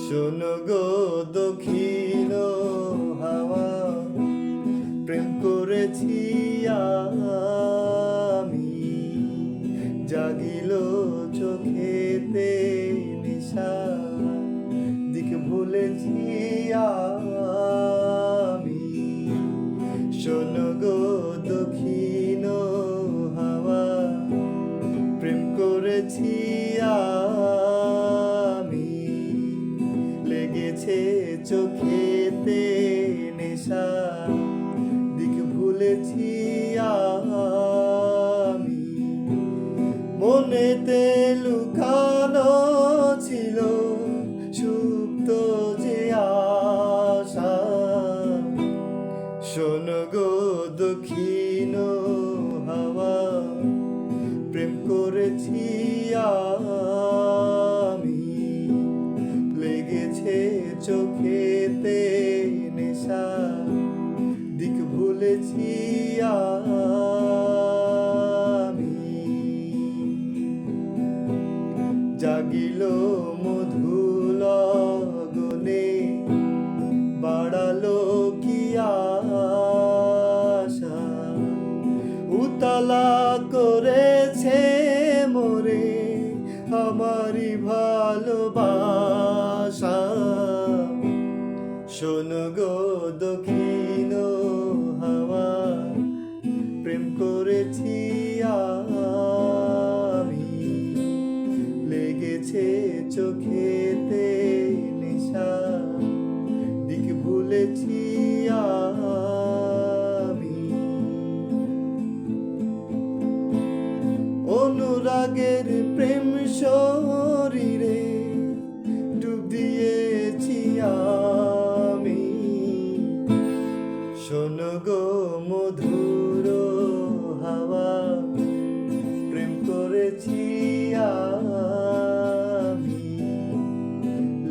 শোনো গো দক্ষিণ হাওয়া, প্রেম করেছি আমি। জাগিল চোখেতে নিশা, দিক ভুলেছি আমি। শোনো গো দক্ষিণ হাওয়া, প্রেম করেছি আমি। লেগেছে চোখেতে নেশা, দিক ভুলেছি আমি। মনেতে লুকানো ছিল সুপ্ত যে আশা। শোনো গো দক্ষিণ হাওয়া, প্রেম করেছি আমি। লেগেছে চোখেতে নেশা, দিক ভুলেছি আমি। জাগিল মধু লগনে, বাড়ালো কি আশা। উতলা করেছে মোরে আমারি ভালোবাসা। শোনো গো দক্ষিণ হাওয়া, প্রেম করেছি আমি। লেগেছে চোখেতে নেশা, দিক ভুলেছি আমি। অনুরাগের প্রেম শরীরে ডুব দিয়েছি আমি। শোনো গো মধুর হাওয়া, প্রেম করেছি আমি।